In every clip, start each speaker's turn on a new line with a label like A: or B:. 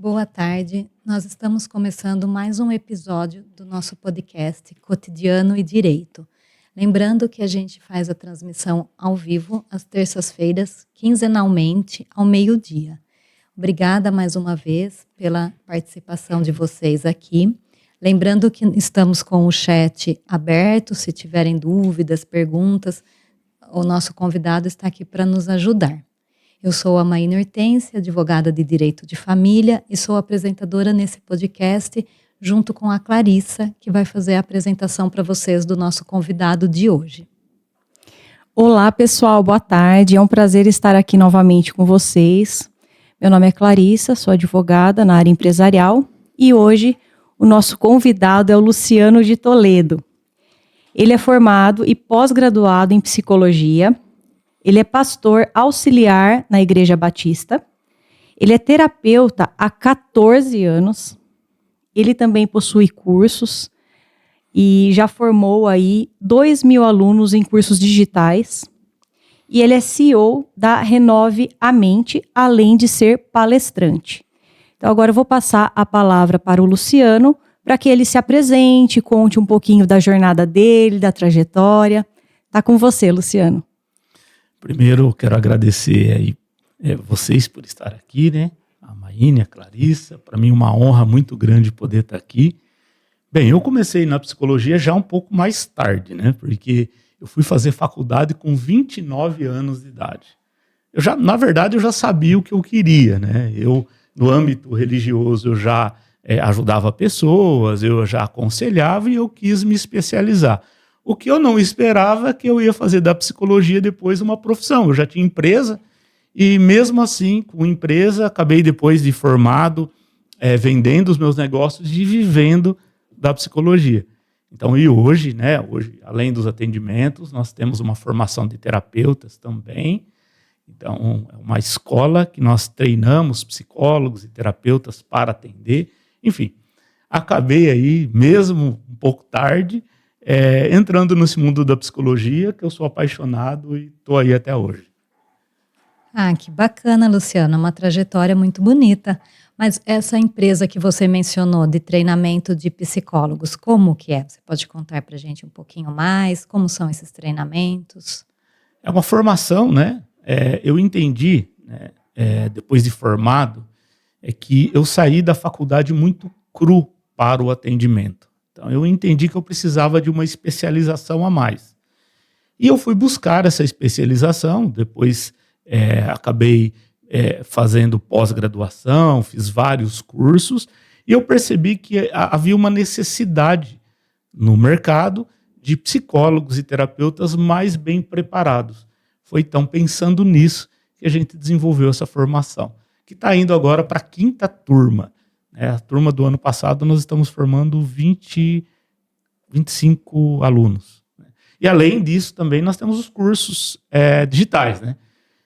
A: Boa tarde, nós estamos começando mais um episódio do nosso podcast Cotidiano e Direito. Lembrando que a gente faz a transmissão ao vivo às terças-feiras, quinzenalmente, ao meio-dia. Obrigada mais uma vez pela participação de vocês aqui. Lembrando que estamos com o chat aberto, se tiverem dúvidas, perguntas, o nosso convidado está aqui para nos ajudar. Eu sou a Maína Hortência, advogada de Direito de Família e sou apresentadora nesse podcast junto com a Clarissa, que vai fazer a apresentação para vocês do nosso convidado de hoje.
B: Olá pessoal, boa tarde, é um prazer estar aqui novamente com vocês. Meu nome é Clarissa, sou advogada na área empresarial e hoje o nosso convidado é o Luciano de Toledo. Ele é formado e pós-graduado em psicologia. Ele é pastor auxiliar na Igreja Batista. Ele é terapeuta há 14 anos. Ele também possui cursos e já formou aí 2.000 alunos em cursos digitais. E ele é CEO da Renove a Mente, além de ser palestrante. Então agora eu vou passar a palavra para o Luciano, para que ele se apresente, conte um pouquinho da jornada dele, da trajetória. Tá com você, Luciano.
C: Primeiro, eu quero agradecer aí, vocês por estar aqui, né? A Maína, a Clarissa, para mim uma honra muito grande poder estar aqui. Bem, eu comecei na psicologia já um pouco mais tarde, né? Porque eu fui fazer faculdade com 29 anos de idade. Na verdade, eu já sabia o que eu queria, né? No âmbito religioso, eu já ajudava pessoas, eu já aconselhava e eu quis me especializar. O que eu não esperava é que eu ia fazer da psicologia depois uma profissão. Eu já tinha empresa e mesmo assim, com empresa, acabei depois de formado, vendendo os meus negócios e vivendo da psicologia. Então, e hoje, né, além dos atendimentos, nós temos uma formação de terapeutas também. Então, é uma escola que nós treinamos psicólogos e terapeutas para atender. Enfim, acabei aí, mesmo um pouco tarde, entrando nesse mundo da psicologia, que eu sou apaixonado e estou aí até hoje.
A: Ah, que bacana, Luciano, uma trajetória muito bonita. Mas essa empresa que você mencionou de treinamento de psicólogos, como que é? Você pode contar para a gente um pouquinho mais? Como são esses treinamentos?
C: É uma formação, né? Eu entendi, né, depois de formado, que eu saí da faculdade muito cru para o atendimento. Então, eu entendi que eu precisava de uma especialização a mais. E eu fui buscar essa especialização, depois acabei fazendo pós-graduação, fiz vários cursos, e eu percebi que havia uma necessidade no mercado de psicólogos e terapeutas mais bem preparados. Foi então pensando nisso que a gente desenvolveu essa formação, que está indo agora para a 5ª turma. A turma do ano passado nós estamos formando 25 alunos. E além disso também nós temos os cursos digitais, né?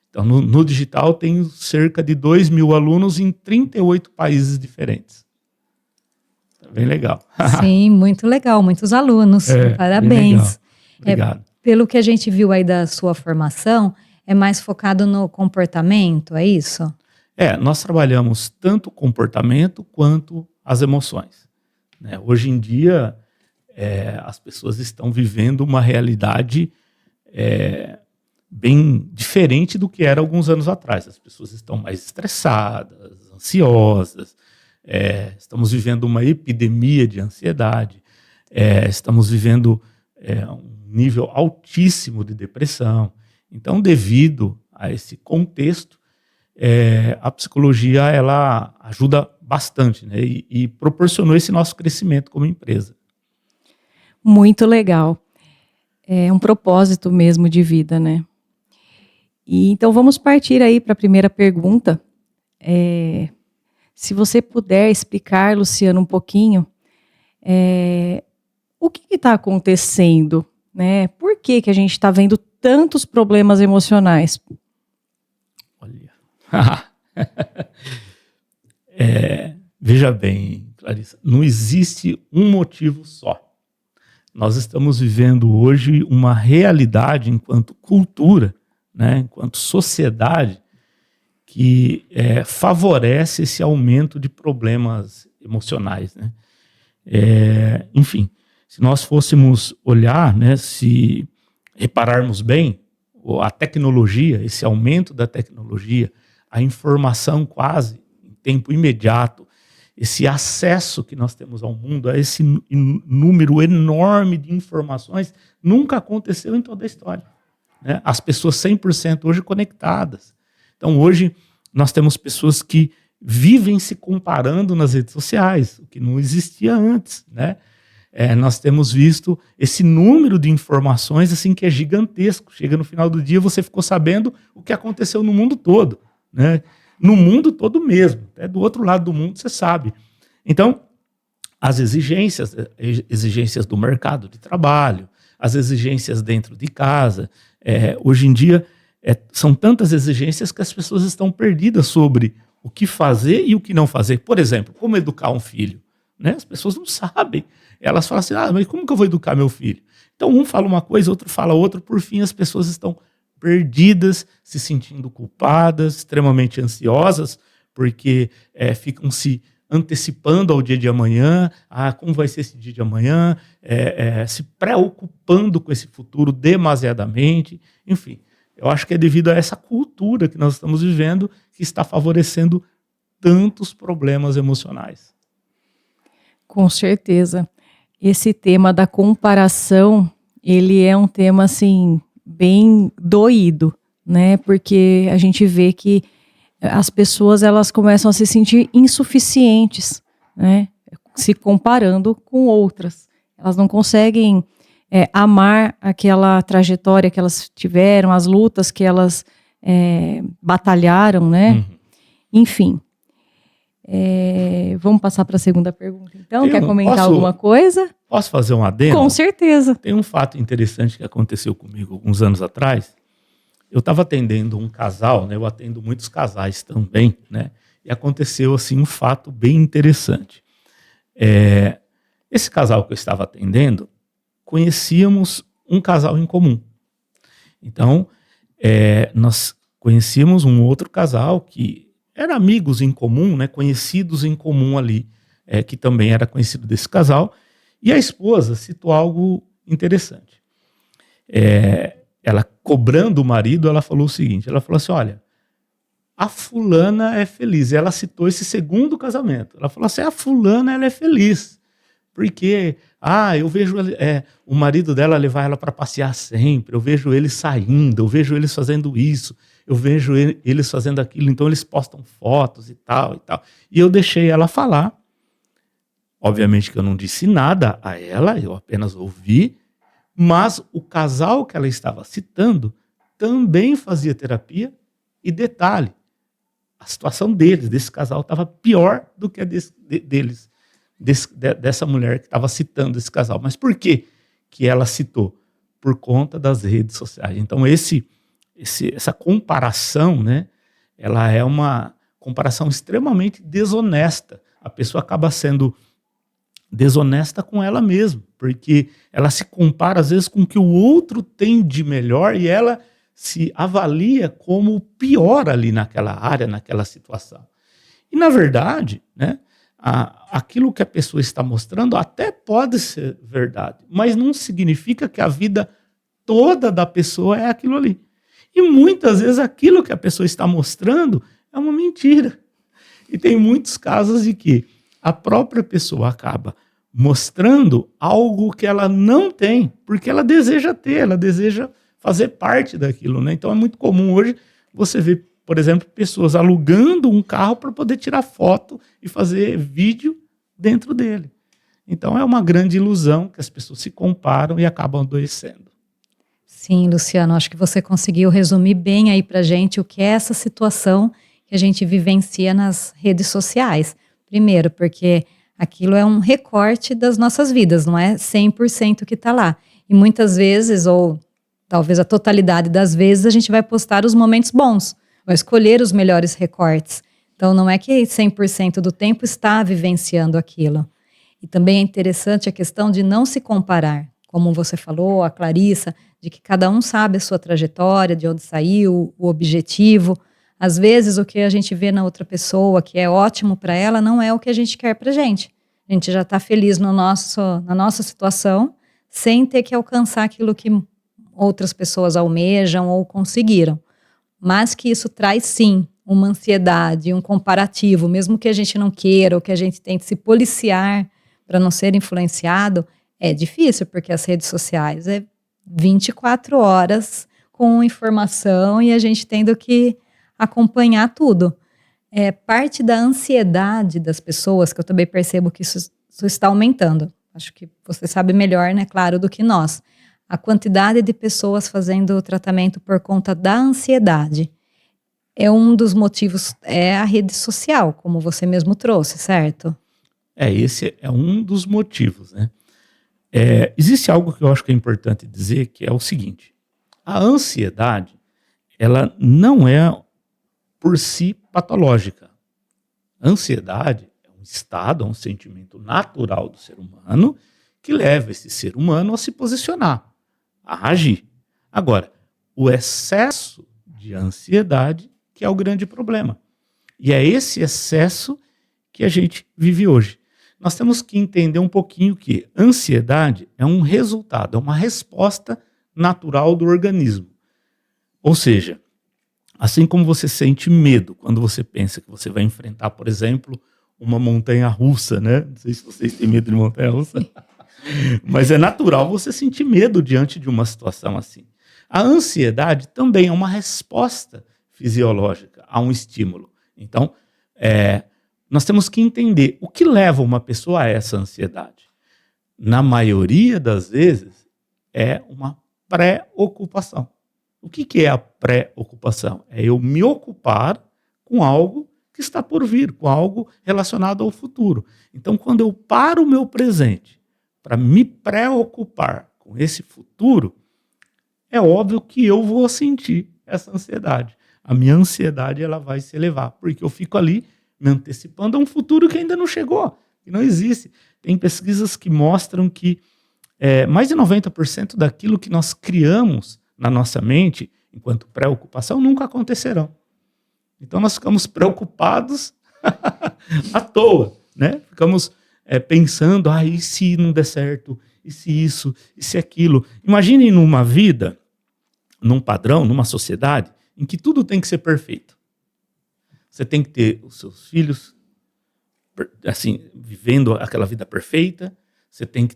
C: Então no digital tem cerca de 2.000 alunos em 38 países diferentes. É bem legal.
A: Sim, muito legal, muitos alunos, parabéns.
C: Obrigado.
A: Pelo que a gente viu aí da sua formação, é mais focado no comportamento, é isso?
C: Nós trabalhamos tanto o comportamento quanto as emoções, né? Hoje em dia, as pessoas estão vivendo uma realidade bem diferente do que era alguns anos atrás. As pessoas estão mais estressadas, ansiosas, estamos vivendo uma epidemia de ansiedade, estamos vivendo um nível altíssimo de depressão. Então, devido a esse contexto, a psicologia ela ajuda bastante, né? E proporcionou esse nosso crescimento como empresa.
B: Muito legal. É um propósito mesmo de vida, né? E então vamos partir aí para a primeira pergunta. Se você puder explicar, Luciano, um pouquinho, o que está acontecendo, né? Por que a gente está vendo tantos problemas emocionais?
C: Olha, veja bem, Clarissa, não existe um motivo só. Nós estamos vivendo hoje uma realidade enquanto cultura, né, enquanto sociedade, que favorece esse aumento de problemas emocionais, né? Enfim, se nós fôssemos olhar, né, se repararmos bem, a tecnologia, esse aumento da tecnologia, a informação quase em tempo imediato, esse acesso que nós temos ao mundo, a esse número enorme de informações, nunca aconteceu em toda a história, né? As pessoas 100% hoje conectadas. Então, hoje, nós temos pessoas que vivem se comparando nas redes sociais, o que não existia antes, né? Nós temos visto esse número de informações assim, que é gigantesco. Chega no final do dia, você ficou sabendo o que aconteceu no mundo todo, né? No mundo todo mesmo. Até do outro lado do mundo, você sabe. Então, as exigências do mercado de trabalho, as exigências dentro de casa, hoje em dia, são tantas exigências que as pessoas estão perdidas sobre o que fazer e o que não fazer. Por exemplo, como educar um filho, né? As pessoas não sabem. Elas falam assim, mas como que eu vou educar meu filho? Então um fala uma coisa, outro fala outra, por fim as pessoas estão perdidas, se sentindo culpadas, extremamente ansiosas, porque ficam se antecipando ao dia de amanhã, como vai ser esse dia de amanhã, se preocupando com esse futuro demasiadamente, enfim. Eu acho que é devido a essa cultura que nós estamos vivendo que está favorecendo tantos problemas emocionais.
B: Com certeza. Esse tema da comparação, ele é um tema, assim, bem doído, né? Porque a gente vê que as pessoas, elas começam a se sentir insuficientes, né? Se comparando com outras. Elas não conseguem amar aquela trajetória que elas tiveram, as lutas que elas batalharam, né? Enfim. Vamos passar para a segunda pergunta, então? Quer comentar alguma coisa?
C: Posso fazer um adendo?
B: Com certeza.
C: Tem um fato interessante que aconteceu comigo alguns anos atrás. Eu estava atendendo um casal, né? Eu atendo muitos casais também, né? E aconteceu assim um fato bem interessante. Esse casal que eu estava atendendo, conhecíamos um casal em comum. Então, nós conhecíamos um outro casal que eram amigos em comum, né, conhecidos em comum ali, que também era conhecido desse casal, e a esposa citou algo interessante. Ela, cobrando o marido, ela falou o seguinte, ela falou assim, olha, a fulana é feliz. E ela citou esse segundo casamento. Ela falou assim, a fulana ela é feliz, porque eu vejo o marido dela levar ela para passear sempre, eu vejo eles saindo, eu vejo eles fazendo isso, eu vejo eles fazendo aquilo, então eles postam fotos e tal e tal. E eu deixei ela falar. Obviamente que eu não disse nada a ela, eu apenas ouvi, mas o casal que ela estava citando também fazia terapia, e detalhe, a situação desse casal estava pior do que a deles, dessa mulher que estava citando esse casal. Mas por que ela citou? Por conta das redes sociais. Então essa comparação, né, ela é uma comparação extremamente desonesta. A pessoa acaba sendo desonesta com ela mesma, porque ela se compara às vezes com o que o outro tem de melhor e ela se avalia como o pior ali naquela área, naquela situação. E na verdade, né, aquilo que a pessoa está mostrando até pode ser verdade, mas não significa que a vida toda da pessoa é aquilo ali. E muitas vezes aquilo que a pessoa está mostrando é uma mentira. E tem muitos casos de que a própria pessoa acaba mostrando algo que ela não tem, porque ela deseja ter, ela deseja fazer parte daquilo, né? Então é muito comum hoje você ver, por exemplo, pessoas alugando um carro para poder tirar foto e fazer vídeo dentro dele. Então é uma grande ilusão que as pessoas se comparam e acabam adoecendo.
A: Sim, Luciano, acho que você conseguiu resumir bem aí pra gente o que é essa situação que a gente vivencia nas redes sociais. Primeiro, porque aquilo é um recorte das nossas vidas, não é 100% que está lá. E muitas vezes, ou talvez a totalidade das vezes, a gente vai postar os momentos bons, vai escolher os melhores recortes. Então não é que 100% do tempo está vivenciando aquilo. E também é interessante a questão de não se comparar, como você falou, a Clarissa, de que cada um sabe a sua trajetória, de onde saiu, o objetivo. Às vezes, o que a gente vê na outra pessoa, que é ótimo para ela, não é o que a gente quer para a gente. A gente já está feliz na nossa situação, sem ter que alcançar aquilo que outras pessoas almejam ou conseguiram. Mas que isso traz, sim, uma ansiedade, um comparativo, mesmo que a gente não queira, ou que a gente tente se policiar para não ser influenciado, é difícil, porque as redes sociais é 24 horas com informação e a gente tendo que acompanhar tudo. Parte da ansiedade das pessoas, que eu também percebo que isso está aumentando. Acho que você sabe melhor, né, claro, do que nós. A quantidade de pessoas fazendo o tratamento por conta da ansiedade. Um dos motivos é a rede social, como você mesmo trouxe, certo?
C: Esse é um dos motivos, né? Existe algo que eu acho que é importante dizer, que é o seguinte: a ansiedade, ela não é por si patológica. A ansiedade é um estado, é um sentimento natural do ser humano que leva esse ser humano a se posicionar, a agir. Agora, o excesso de ansiedade que é o grande problema. E é esse excesso que a gente vive hoje. Nós temos que entender um pouquinho que ansiedade é um resultado, é uma resposta natural do organismo. Ou seja, assim como você sente medo quando você pensa que você vai enfrentar, por exemplo, uma montanha-russa, né? Não sei se vocês têm medo de montanha-russa, mas é natural você sentir medo diante de uma situação assim. A ansiedade também é uma resposta fisiológica a um estímulo. Então, nós temos que entender o que leva uma pessoa a essa ansiedade. Na maioria das vezes, é uma pré-ocupação. O que é a pré-ocupação? É eu me ocupar com algo que está por vir, com algo relacionado ao futuro. Então, quando eu paro o meu presente para me preocupar com esse futuro, é óbvio que eu vou sentir essa ansiedade. A minha ansiedade ela vai se elevar, porque eu fico ali me antecipando a um futuro que ainda não chegou, que não existe. Tem pesquisas que mostram que mais de 90% daquilo que nós criamos na nossa mente, enquanto preocupação, nunca acontecerão. Então nós ficamos preocupados à toa, né? Ficamos pensando, e se não der certo? E se isso? E se aquilo? Imaginem numa vida, num padrão, numa sociedade, em que tudo tem que ser perfeito. Você tem que ter os seus filhos assim, vivendo aquela vida perfeita, você tem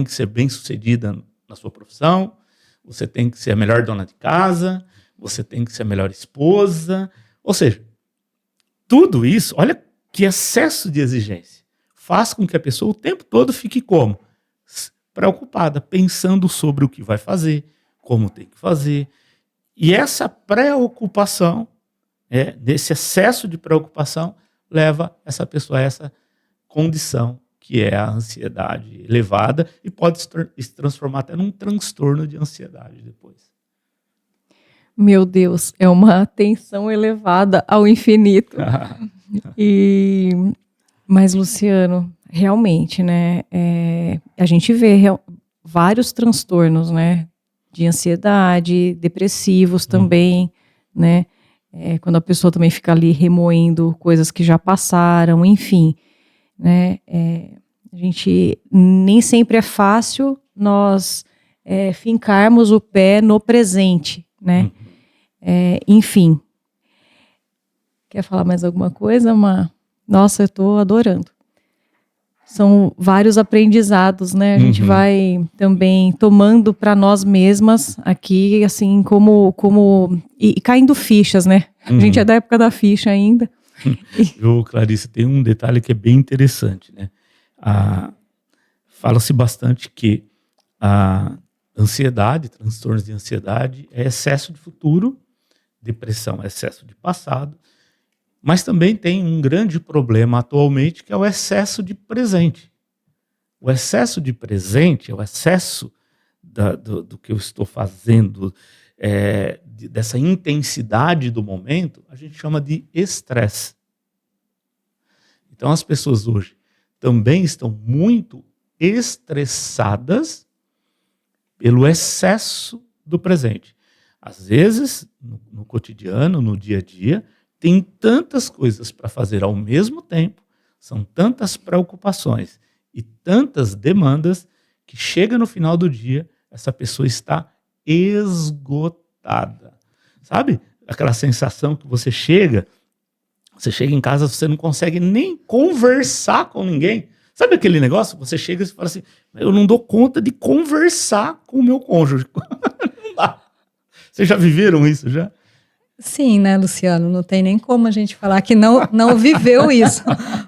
C: que ser bem-sucedida na sua profissão, você tem que ser a melhor dona de casa, você tem que ser a melhor esposa. Ou seja, tudo isso, olha que excesso de exigência, faz com que a pessoa o tempo todo fique como? Preocupada, pensando sobre o que vai fazer, como tem que fazer. E essa preocupação, desse excesso de preocupação, leva essa pessoa a essa condição que é a ansiedade elevada e pode se transformar até num transtorno de ansiedade depois.
B: Meu Deus, é uma tensão elevada ao infinito. Mas, Luciano, realmente, né, a gente vê vários transtornos, né, de ansiedade, depressivos também, né, quando a pessoa também fica ali remoendo coisas que já passaram, enfim, né, a gente nem sempre é fácil nós fincarmos o pé no presente, né, enfim. Quer falar mais alguma coisa, Má? Nossa, eu estou adorando. São vários aprendizados, né? A gente vai também tomando para nós mesmas aqui, assim, e caindo fichas, né? A gente é da época da ficha ainda.
C: Clarice, tem um detalhe que é bem interessante, né? Fala-se bastante que a ansiedade, transtornos de ansiedade, é excesso de futuro, depressão é excesso de passado, mas também tem um grande problema atualmente, que é o excesso de presente. O excesso de presente, o excesso do que eu estou fazendo, dessa intensidade do momento, a gente chama de estresse. Então as pessoas hoje também estão muito estressadas pelo excesso do presente. Às vezes, no cotidiano, no dia a dia, tem tantas coisas para fazer ao mesmo tempo, são tantas preocupações e tantas demandas que chega no final do dia, essa pessoa está esgotada. Sabe? Aquela sensação que você chega em casa, você não consegue nem conversar com ninguém. Sabe aquele negócio? Você chega e fala assim, eu não dou conta de conversar com o meu cônjuge. Não dá. Vocês já viveram isso, já?
A: Sim, né, Luciano? Não tem nem como a gente falar que não viveu isso.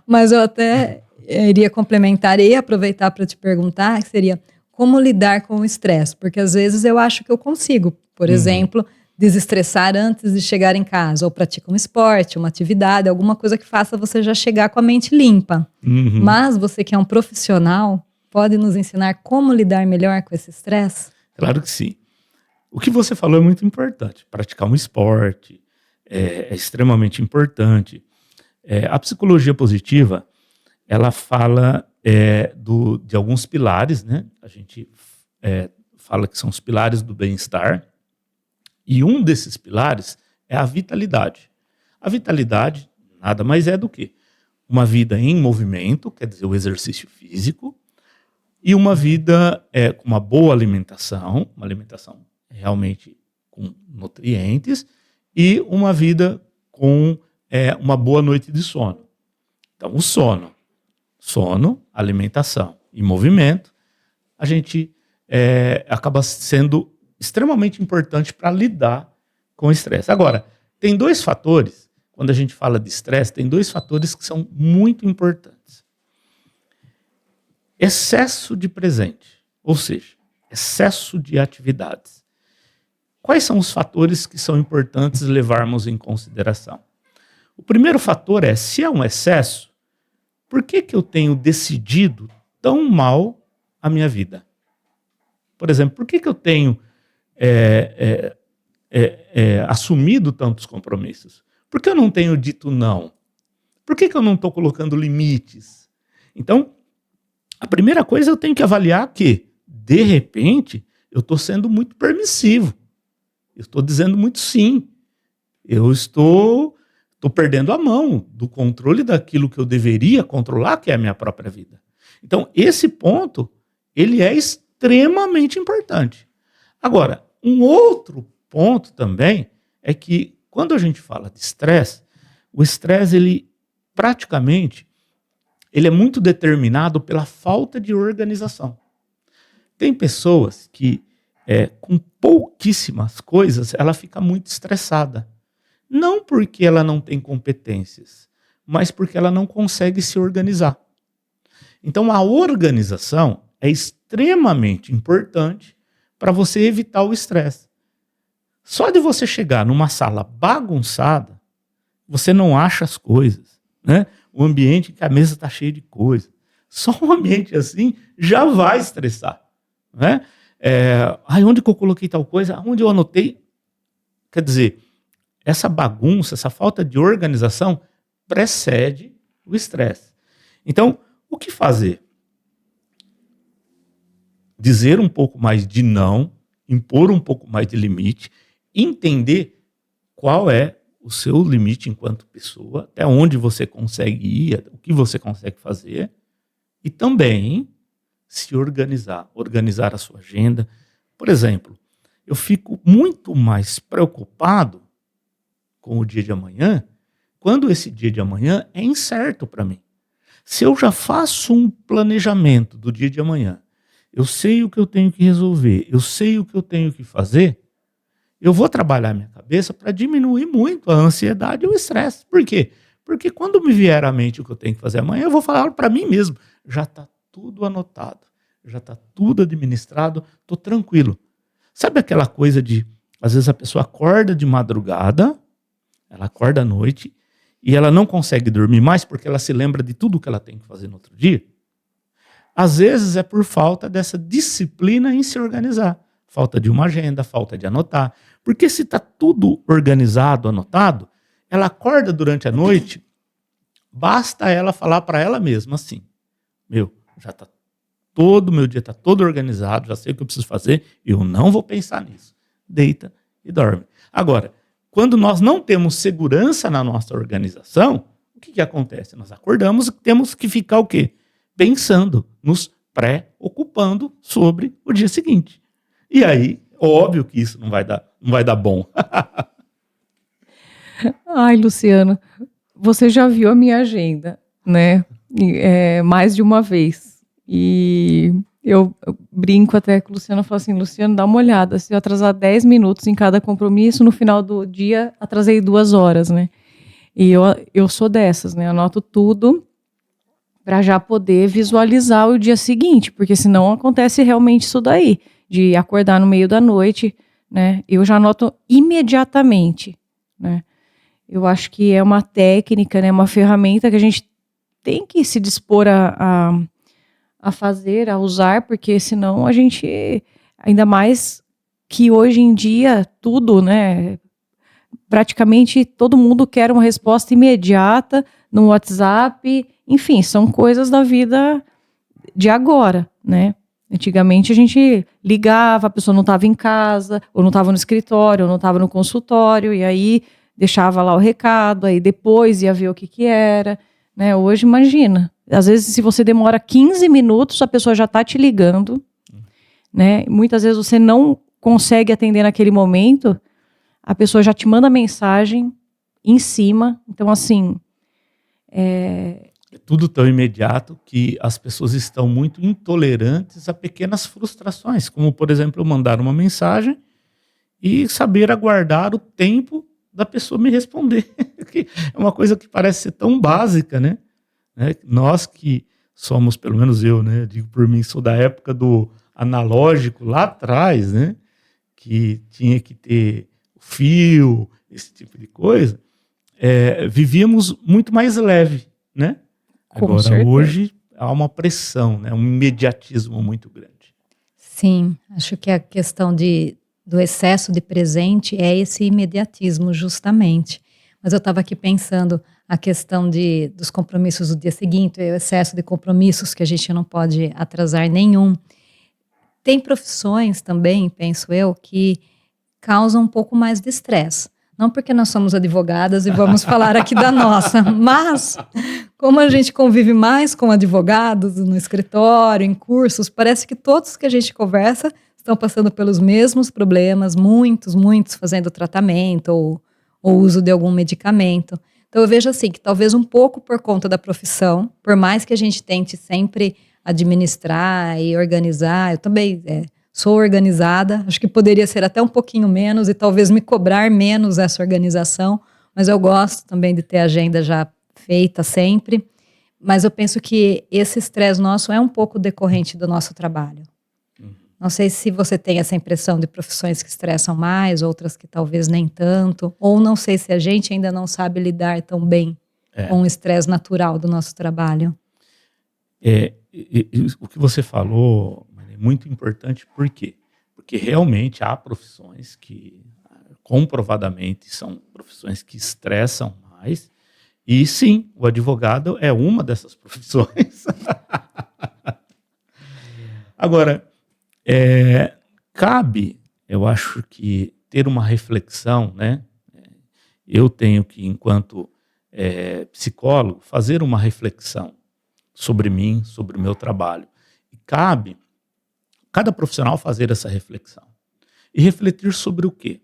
A: Mas eu até iria complementar e aproveitar para te perguntar, que seria como lidar com o estresse. Porque às vezes eu acho que eu consigo, por exemplo, desestressar antes de chegar em casa, ou pratica um esporte, uma atividade, alguma coisa que faça você já chegar com a mente limpa. Mas você que é um profissional, pode nos ensinar como lidar melhor com esse estresse?
C: Claro que sim. O que você falou é muito importante. Praticar um esporte é extremamente importante. A psicologia positiva, ela fala de alguns pilares, né? A gente fala que são os pilares do bem-estar. E um desses pilares é a vitalidade. A vitalidade nada mais é do que uma vida em movimento, quer dizer, o exercício físico, e uma vida com uma boa alimentação, uma alimentação realmente com nutrientes, e uma vida com uma boa noite de sono. Então, o sono, alimentação e movimento, a gente acaba sendo extremamente importante para lidar com o estresse. Agora, tem dois fatores, quando a gente fala de estresse, tem dois fatores que são muito importantes. Excesso de presente, ou seja, excesso de atividades. Quais são os fatores que são importantes levarmos em consideração? O primeiro fator é, se é um excesso, por que eu tenho decidido tão mal a minha vida? Por exemplo, por que eu tenho assumido tantos compromissos? Por que eu não tenho dito não? Por que eu não estou colocando limites? Então, a primeira coisa eu tenho que avaliar que, de repente, eu estou sendo muito permissivo. Eu estou dizendo muito sim. Eu estou perdendo a mão do controle daquilo que eu deveria controlar, que é a minha própria vida. Então, esse ponto, ele é extremamente importante. Agora, um outro ponto também é que, quando a gente fala de estresse, o estresse, ele praticamente, ele é muito determinado pela falta de organização. Tem pessoas que, com pouquíssimas coisas, ela fica muito estressada. Não porque ela não tem competências, mas porque ela não consegue se organizar. Então, a organização é extremamente importante para você evitar o estresse. Só de você chegar numa sala bagunçada, você não acha as coisas, né? O ambiente que a mesa está cheia de coisas. Só um ambiente assim já vai estressar, né? Onde que eu coloquei tal coisa? Onde eu anotei? Quer dizer, essa bagunça, essa falta de organização precede o estresse. Então, o que fazer? Dizer um pouco mais de não, impor um pouco mais de limite, entender qual é o seu limite enquanto pessoa, até onde você consegue ir, o que você consegue fazer, e também se organizar a sua agenda. Por exemplo, eu fico muito mais preocupado com o dia de amanhã, quando esse dia de amanhã é incerto para mim. Se eu já faço um planejamento do dia de amanhã, eu sei o que eu tenho que resolver, eu sei o que eu tenho que fazer, eu vou trabalhar minha cabeça para diminuir muito a ansiedade e o estresse. Por quê? Porque quando me vier à mente o que eu tenho que fazer amanhã, eu vou falar para mim mesmo, já está tudo anotado, já está tudo administrado, estou tranquilo. Sabe aquela coisa de, às vezes a pessoa acorda de madrugada, ela acorda à noite e ela não consegue dormir mais porque ela se lembra de tudo que ela tem que fazer no outro dia? Às vezes é por falta dessa disciplina em se organizar. Falta de uma agenda, falta de anotar. Porque se está tudo organizado, anotado, ela acorda durante a noite, basta ela falar para ela mesma assim, já está todo, meu dia está todo organizado, já sei o que eu preciso fazer, eu não vou pensar nisso. Deita e dorme. Agora, quando nós não temos segurança na nossa organização, o que acontece? Nós acordamos e temos que ficar o quê? Pensando, nos preocupando sobre o dia seguinte. E aí, óbvio que isso não vai dar bom.
B: Ai, Luciano, você já viu a minha agenda, né? Mais de uma vez. E eu brinco até com o Luciano, eu falo assim, Luciano, dá uma olhada, se eu atrasar 10 minutos em cada compromisso, no final do dia, atrasei 2 horas, né? E eu sou dessas, né? Eu anoto tudo para já poder visualizar o dia seguinte, porque senão acontece realmente isso daí, de acordar no meio da noite, né? Eu já anoto imediatamente, né? Eu acho que é uma técnica, né? Uma ferramenta que a gente tem que se dispor a fazer, a usar, porque senão a gente, ainda mais que hoje em dia tudo, né? Praticamente todo mundo quer uma resposta imediata no WhatsApp, enfim, são coisas da vida de agora, né? Antigamente a gente ligava, a pessoa não estava em casa, ou não estava no escritório, ou não estava no consultório, e aí deixava lá o recado, aí depois ia ver o que era, né? Hoje, imagina, às vezes se você demora 15 minutos, a pessoa já está te ligando, né? Muitas vezes você não consegue atender naquele momento, a pessoa já te manda mensagem em cima. Então, assim...
C: É tudo tão imediato que as pessoas estão muito intolerantes a pequenas frustrações, como, por exemplo, eu mandar uma mensagem e saber aguardar o tempo da pessoa me responder. É uma coisa que parece ser tão básica, né? Nós que somos, pelo menos eu, né? Digo por mim, sou da época do analógico lá atrás, né? Que tinha que ter fio, esse tipo de coisa, vivíamos muito mais leve, né? Agora, hoje, há uma pressão, né? Um imediatismo muito grande.
A: Sim, acho que a questão do excesso de presente é esse imediatismo, justamente. Mas eu estava aqui pensando a questão dos compromissos do dia seguinte, o excesso de compromissos que a gente não pode atrasar nenhum. Tem profissões também, penso eu, que causam um pouco mais de estresse. Não porque nós somos advogadas e vamos falar aqui da nossa, mas como a gente convive mais com advogados no escritório, em cursos, parece que todos que a gente conversa estão passando pelos mesmos problemas, muitos fazendo tratamento ou uso de algum medicamento. Então eu vejo assim, que talvez um pouco por conta da profissão, por mais que a gente tente sempre administrar e organizar, eu também sou organizada, acho que poderia ser até um pouquinho menos e talvez me cobrar menos essa organização, mas eu gosto também de ter a agenda já feita sempre, mas eu penso que esse estresse nosso é um pouco decorrente do nosso trabalho. Não sei se você tem essa impressão de profissões que estressam mais, outras que talvez nem tanto, ou não sei se a gente ainda não sabe lidar tão bem com o estresse natural do nosso trabalho.
C: O que você falou é muito importante, por quê? Porque realmente há profissões que comprovadamente são profissões que estressam mais, e sim, o advogado é uma dessas profissões. Agora, cabe, eu acho que ter uma reflexão, né? Eu tenho que, enquanto psicólogo, fazer uma reflexão sobre mim, sobre o meu trabalho. E cabe cada profissional fazer essa reflexão. E refletir sobre o quê?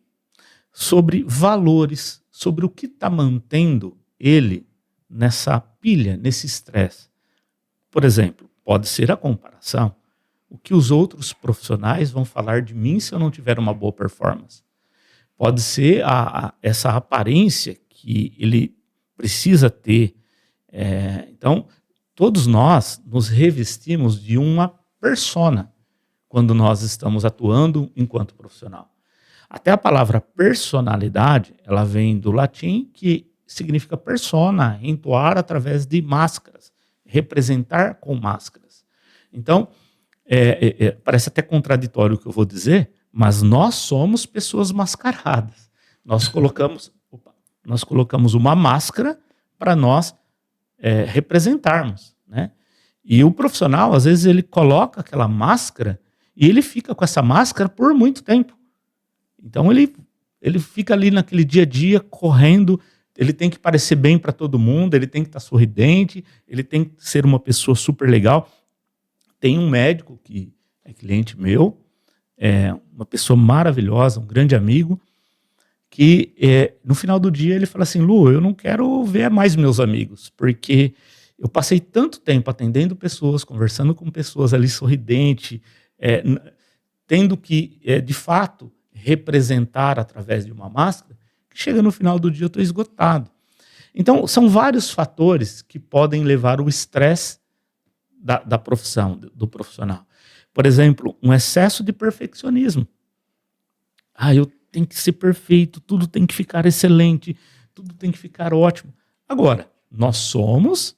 C: Sobre valores, sobre o que está mantendo ele nessa pilha, nesse estresse. Por exemplo, pode ser a comparação. O que os outros profissionais vão falar de mim se eu não tiver uma boa performance. Pode ser essa aparência que ele precisa ter. Então, todos nós nos revestimos de uma persona quando nós estamos atuando enquanto profissional. Até a palavra personalidade, ela vem do latim, que significa persona, entoar através de máscaras, representar com máscaras. Então, parece até contraditório o que eu vou dizer, mas nós somos pessoas mascaradas. Nós colocamos uma máscara para nós representarmos, né? E o profissional, às vezes, ele coloca aquela máscara e ele fica com essa máscara por muito tempo. Então, ele ele fica ali naquele dia a dia, correndo, ele tem que parecer bem para todo mundo, ele tem que estar sorridente, ele tem que ser uma pessoa super legal. Tem um médico que é cliente meu, uma pessoa maravilhosa, um grande amigo, que no final do dia ele fala assim: Lu, eu não quero ver mais meus amigos, porque eu passei tanto tempo atendendo pessoas, conversando com pessoas ali sorridente, tendo que, de fato, representar através de uma máscara, que chega no final do dia eu estou esgotado. Então, são vários fatores que podem levar o estresse da profissão, do profissional. Por exemplo, um excesso de perfeccionismo. Eu tenho que ser perfeito, tudo tem que ficar excelente, tudo tem que ficar ótimo. Agora, nós somos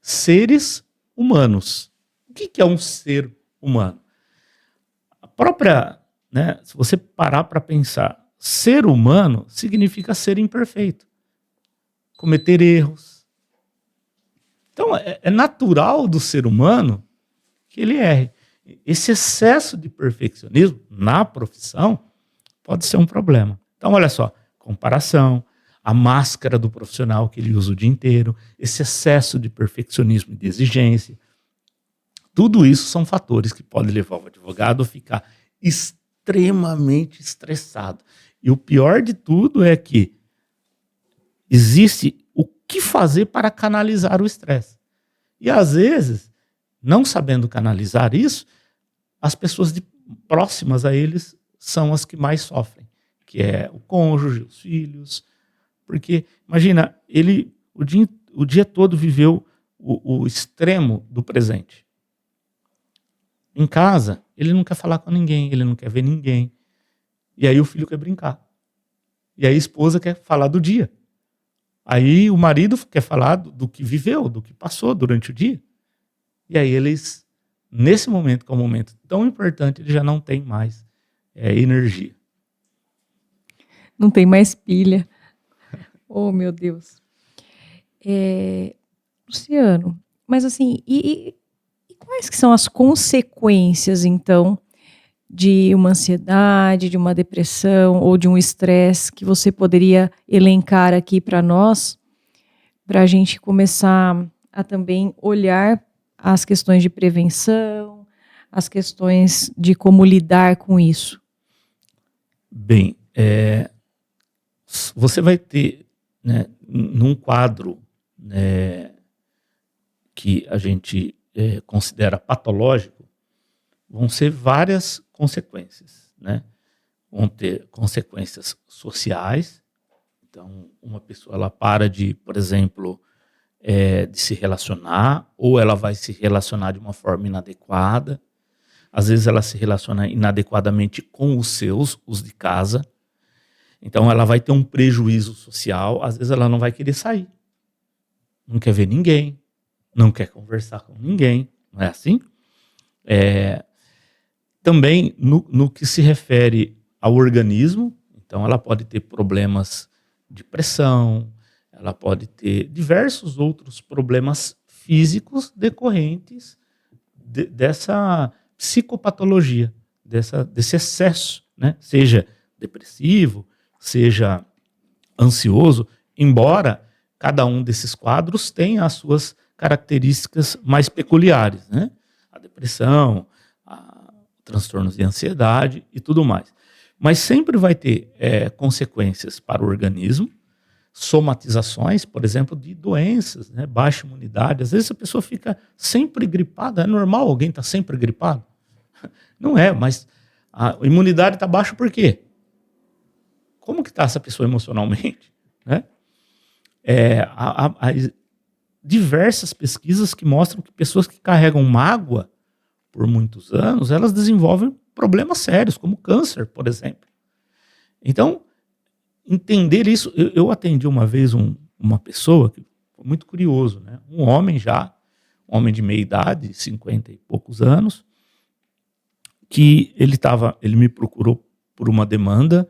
C: seres humanos. O que é um ser humano? A própria, se você parar para pensar, ser humano significa ser imperfeito, cometer erros. Então, é natural do ser humano que ele erre. Esse excesso de perfeccionismo na profissão pode ser um problema. Então, olha só, comparação, a máscara do profissional que ele usa o dia inteiro, esse excesso de perfeccionismo e de exigência, tudo isso são fatores que podem levar o advogado a ficar extremamente estressado. E o pior de tudo é que existe o que fazer para canalizar o estresse. E às vezes, não sabendo canalizar isso, as pessoas próximas a eles são as que mais sofrem, que é o cônjuge, os filhos. Porque, imagina, ele o dia todo viveu o extremo do presente. Em casa, ele não quer falar com ninguém, ele não quer ver ninguém. E aí o filho quer brincar. E aí a esposa quer falar do dia. Aí o marido quer falar do que viveu, do que passou durante o dia. E aí eles, nesse momento, que é um momento tão importante, eles já não têm mais energia.
B: Não tem mais pilha. Oh, meu Deus. Luciano, mas assim, e quais que são as consequências, então, de uma ansiedade, de uma depressão ou de um estresse que você poderia elencar aqui para nós, para a gente começar a também olhar as questões de prevenção, as questões de como lidar com isso?
C: Bem, você vai ter, num quadro que a gente considera patológico, vão ser várias consequências, Vão ter consequências sociais. Então, uma pessoa ela para de, por exemplo, de se relacionar, ou ela vai se relacionar de uma forma inadequada. Às vezes ela se relaciona inadequadamente com os de casa. Então ela vai ter um prejuízo social, às vezes ela não vai querer sair. Não quer ver ninguém, não quer conversar com ninguém, não é assim? Também no que se refere ao organismo, então ela pode ter problemas de pressão, ela pode ter diversos outros problemas físicos decorrentes dessa psicopatologia, desse excesso, seja depressivo, seja ansioso, embora cada um desses quadros tenha as suas características mais peculiares, A depressão, transtornos de ansiedade e tudo mais. Mas sempre vai ter consequências para o organismo, somatizações, por exemplo, de doenças, baixa imunidade. Às vezes a pessoa fica sempre gripada. É normal alguém estar sempre gripado? Não é, mas a imunidade está baixa por quê? Como que está essa pessoa emocionalmente? Há diversas pesquisas que mostram que pessoas que carregam mágoa por muitos anos, elas desenvolvem problemas sérios, como câncer, por exemplo. Então, entender isso, eu atendi uma vez uma pessoa que foi muito curioso, um homem de meia idade, 50 e poucos anos, que ele me procurou por uma demanda,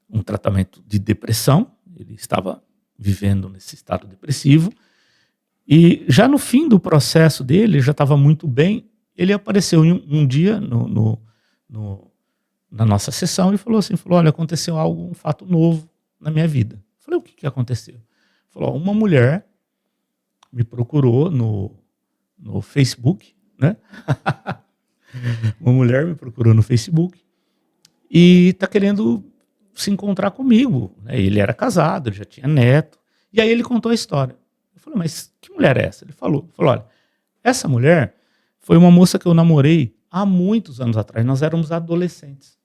C: um tratamento de depressão. Ele estava vivendo nesse estado depressivo, e já no fim do processo dele, já estava muito bem. Ele apareceu um dia no na nossa sessão e falou assim, olha, aconteceu algo, um fato novo na minha vida. Eu falei, o que aconteceu? Ele falou, uma mulher me procurou no Facebook, né? Uma mulher me procurou no Facebook e está querendo se encontrar comigo. Né? Ele era casado, ele já tinha neto. E aí ele contou a história. Eu falei, mas que mulher é essa? Ele falou, olha, essa mulher foi uma moça que eu namorei há muitos anos atrás. Nós éramos adolescentes.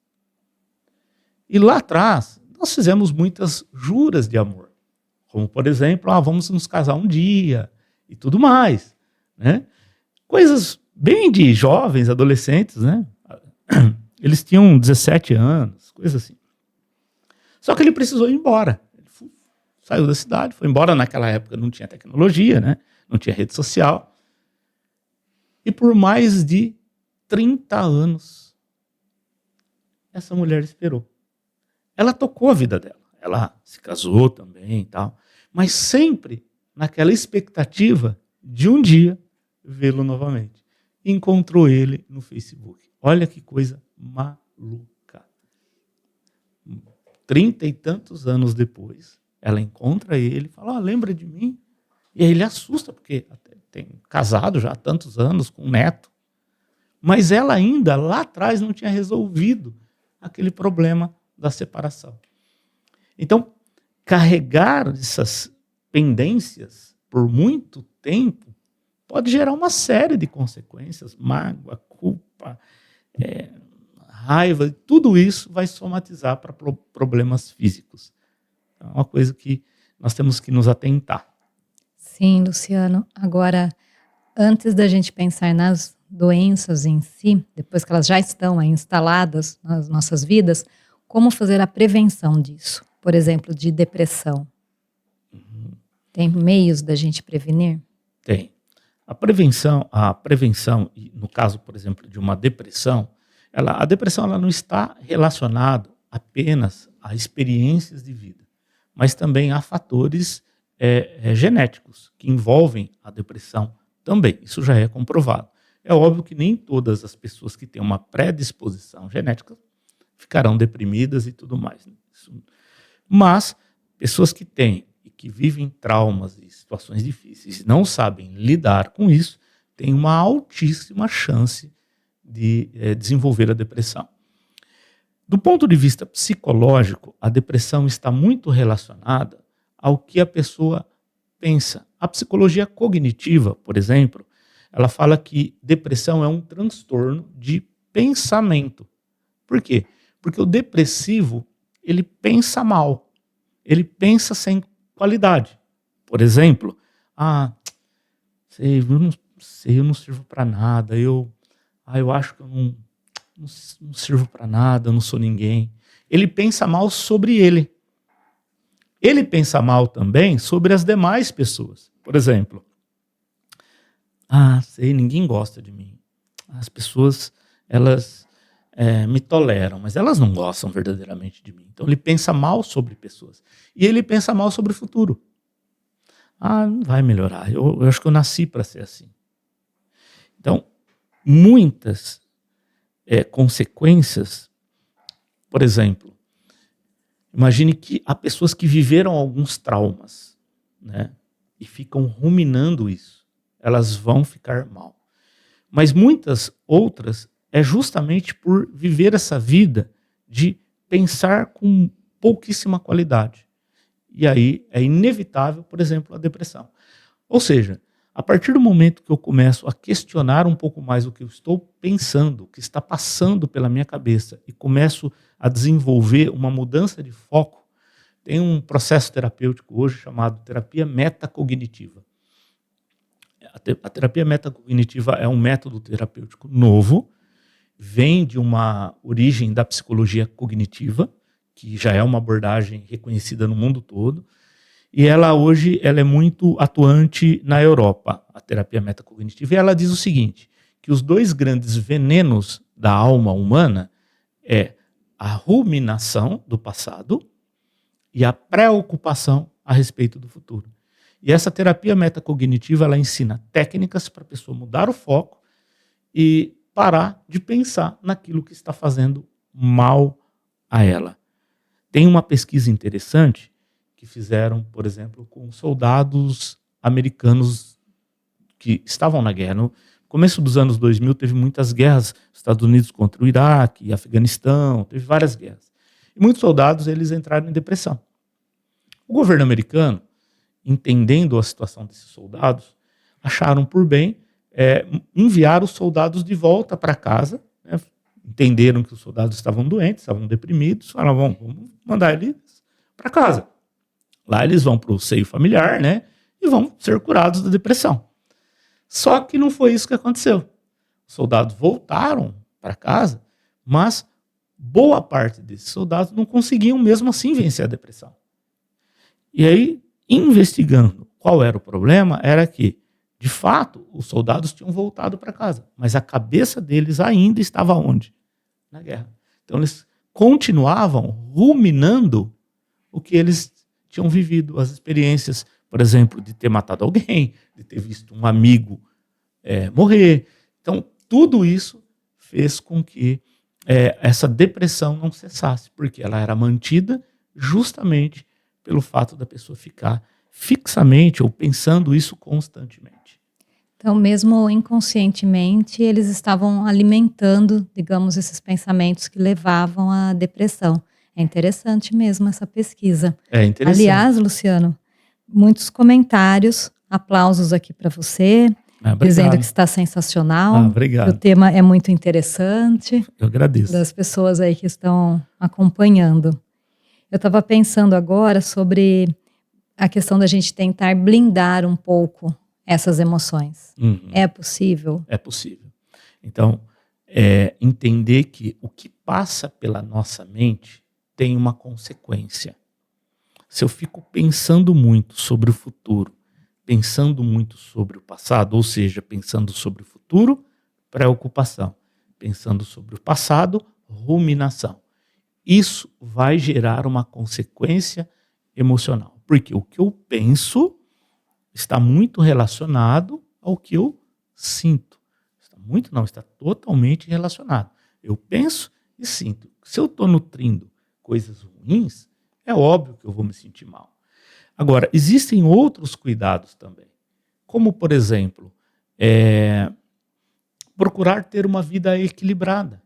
C: E lá atrás, nós fizemos muitas juras de amor. Como, por exemplo, vamos nos casar um dia e tudo mais. Né? Coisas bem de jovens, adolescentes, né? Eles tinham 17 anos, coisas assim. Só que ele precisou ir embora. Ele saiu da cidade, foi embora. Naquela época não tinha tecnologia, né? Não tinha rede social. E por mais de 30 anos, essa mulher esperou. Ela tocou a vida dela. Ela se casou também e tal. Mas sempre naquela expectativa de um dia vê-lo novamente. Encontrou ele no Facebook. Olha que coisa maluca. 30 e tantos anos depois, ela encontra ele e fala, lembra de mim? E aí ele assusta, porque tem casado já há tantos anos, com um neto. Mas ela ainda, lá atrás, não tinha resolvido aquele problema da separação. Então, carregar essas pendências por muito tempo pode gerar uma série de consequências, mágoa, culpa, raiva, tudo isso vai somatizar para problemas físicos. Então, é uma coisa que nós temos que nos atentar.
A: Sim, Luciano. Agora, antes da gente pensar nas doenças em si, depois que elas já estão aí instaladas nas nossas vidas, como fazer a prevenção disso? Por exemplo, de depressão. Tem meios da gente prevenir?
C: Tem. A prevenção, no caso, por exemplo, de uma depressão, a depressão ela não está relacionada apenas a experiências de vida, mas também a fatores genéticos que envolvem a depressão também. Isso já é comprovado. É óbvio que nem todas as pessoas que têm uma predisposição genética ficarão deprimidas e tudo mais. Mas pessoas que têm e que vivem traumas e situações difíceis e não sabem lidar com isso, têm uma altíssima chance de desenvolver a depressão. Do ponto de vista psicológico, a depressão está muito relacionada ao que a pessoa pensa. A psicologia cognitiva, por exemplo, ela fala que depressão é um transtorno de pensamento. Por quê? Porque o depressivo, ele pensa mal, ele pensa sem qualidade. Por exemplo, eu não sirvo para nada, eu acho que eu não sirvo para nada, eu não sou ninguém. Ele pensa mal sobre ele. Ele pensa mal também sobre as demais pessoas. Por exemplo, ninguém gosta de mim. As pessoas, elas me toleram, mas elas não gostam verdadeiramente de mim. Então ele pensa mal sobre pessoas. E ele pensa mal sobre o futuro. Não vai melhorar, eu acho que eu nasci para ser assim. Então, muitas consequências, por exemplo, imagine que há pessoas que viveram alguns traumas, né, e ficam ruminando isso. Elas vão ficar mal. Mas muitas outras é justamente por viver essa vida de pensar com pouquíssima qualidade. E aí é inevitável, por exemplo, a depressão. Ou seja, a partir do momento que eu começo a questionar um pouco mais o que eu estou pensando, o que está passando pela minha cabeça, e começo a desenvolver uma mudança de foco, tem um processo terapêutico hoje chamado terapia metacognitiva. A terapia metacognitiva é um método terapêutico novo, vem de uma origem da psicologia cognitiva, que já é uma abordagem reconhecida no mundo todo, e ela hoje é muito atuante na Europa, a terapia metacognitiva, e ela diz o seguinte, que os dois grandes venenos da alma humana é a ruminação do passado e a preocupação a respeito do futuro. E essa terapia metacognitiva, ela ensina técnicas para a pessoa mudar o foco e parar de pensar naquilo que está fazendo mal a ela. Tem uma pesquisa interessante que fizeram, por exemplo, com soldados americanos que estavam na guerra. No começo dos anos 2000 teve muitas guerras, Estados Unidos contra o Iraque, Afeganistão, teve várias guerras. E muitos soldados eles entraram em depressão. O governo americano, entendendo a situação desses soldados, acharam por bem enviar os soldados de volta para casa, né? Entenderam que os soldados estavam doentes, estavam deprimidos, falaram, vamos mandar eles para casa. Lá eles vão para o seio familiar, né? E vão ser curados da depressão. Só que não foi isso que aconteceu. Os soldados voltaram para casa, mas boa parte desses soldados não conseguiam mesmo assim vencer a depressão. E aí, investigando qual era o problema, era que, de fato, os soldados tinham voltado para casa, mas a cabeça deles ainda estava onde? Na guerra. Então eles continuavam ruminando o que eles tinham vivido, as experiências, por exemplo, de ter matado alguém, de ter visto um amigo morrer. Então, tudo isso fez com que essa depressão não cessasse, porque ela era mantida justamente pelo fato da pessoa ficar fixamente ou pensando isso constantemente.
A: Então, mesmo inconscientemente, eles estavam alimentando, digamos, esses pensamentos que levavam à depressão. É interessante mesmo essa pesquisa.
C: É interessante.
A: Aliás, Luciano, muitos comentários, aplausos aqui para você, dizendo que está sensacional,
C: obrigado.
A: que o tema é muito interessante.
C: Eu agradeço.
A: Das pessoas aí que estão acompanhando. Eu estava pensando agora sobre a questão da gente tentar blindar um pouco essas emoções.
C: Uhum.
A: É possível?
C: É possível. Então, entender que o que passa pela nossa mente tem uma consequência. Se eu fico pensando muito sobre o futuro, pensando muito sobre o passado, ou seja, pensando sobre o futuro, preocupação. Pensando sobre o passado, ruminação. Isso vai gerar uma consequência emocional. Porque o que eu penso está muito relacionado ao que eu sinto. Está totalmente relacionado. Eu penso e sinto. Se eu estou nutrindo coisas ruins, é óbvio que eu vou me sentir mal. Agora, existem outros cuidados também. Como, por exemplo, procurar ter uma vida equilibrada.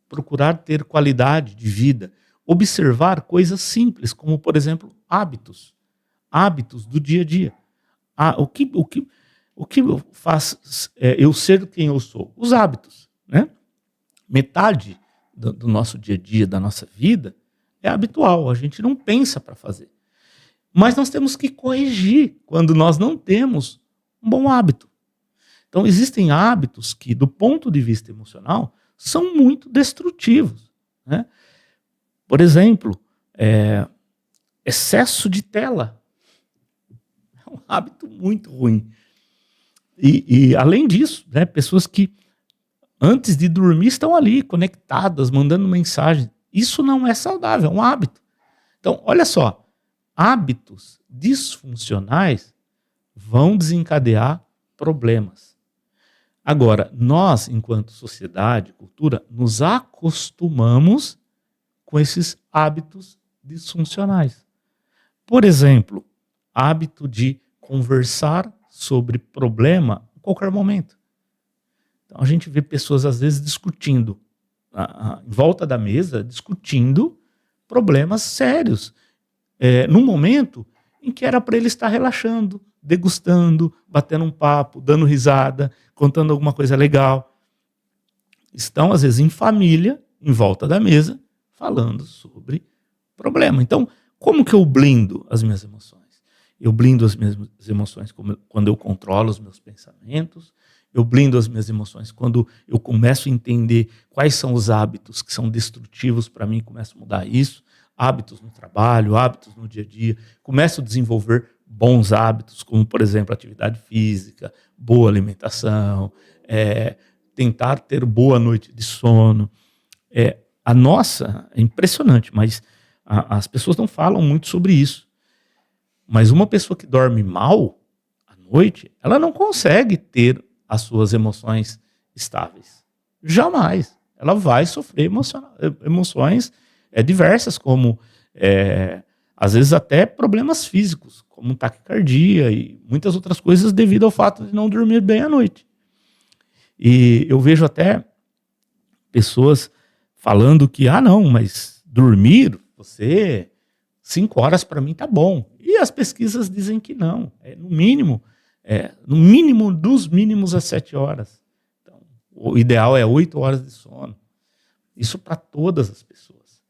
C: Procurar ter qualidade de vida. Observar coisas simples, como, por exemplo, hábitos. Hábitos do dia a dia. O que faz eu ser quem eu sou? Os hábitos, né? Metade do nosso dia a dia, da nossa vida, é habitual. A gente não pensa para fazer. Mas nós temos que corrigir quando nós não temos um bom hábito. Então, existem hábitos que, do ponto de vista emocional, são muito destrutivos, né? Por exemplo, excesso de tela. É um hábito muito ruim. E além disso, né, pessoas que antes de dormir estão ali conectadas, mandando mensagem. Isso não é saudável, é um hábito. Então, olha só, hábitos disfuncionais vão desencadear problemas. Agora, nós, enquanto sociedade, cultura, nos acostumamos com esses hábitos disfuncionais. Por exemplo, hábito de conversar sobre problema a qualquer momento. Então, a gente vê pessoas, às vezes, discutindo, em volta da mesa, discutindo problemas sérios, num momento em que era para ele estar relaxando, degustando, batendo um papo, dando risada, contando alguma coisa legal. Estão, às vezes, em família, em volta da mesa, falando sobre problema. Então, como que eu blindo as minhas emoções? Eu blindo as minhas emoções quando eu controlo os meus pensamentos. Eu blindo as minhas emoções quando eu começo a entender quais são os hábitos que são destrutivos para mim, começo a mudar isso. Hábitos no trabalho, hábitos no dia a dia. Começo a desenvolver bons hábitos, como, por exemplo, atividade física, boa alimentação, tentar ter boa noite de sono. É impressionante, mas as pessoas não falam muito sobre isso. Mas uma pessoa que dorme mal à noite, ela não consegue ter as suas emoções estáveis. Jamais. ela vai sofrer emoções diversas, como às vezes até problemas físicos, como taquicardia e muitas outras coisas devido ao fato de não dormir bem à noite. E eu vejo até pessoas falando que, não, mas dormir, 5 horas para mim tá bom. E as pesquisas dizem que não. No mínimo dos mínimos é 7 horas. Então, o ideal é 8 horas de sono. Isso para todas as pessoas.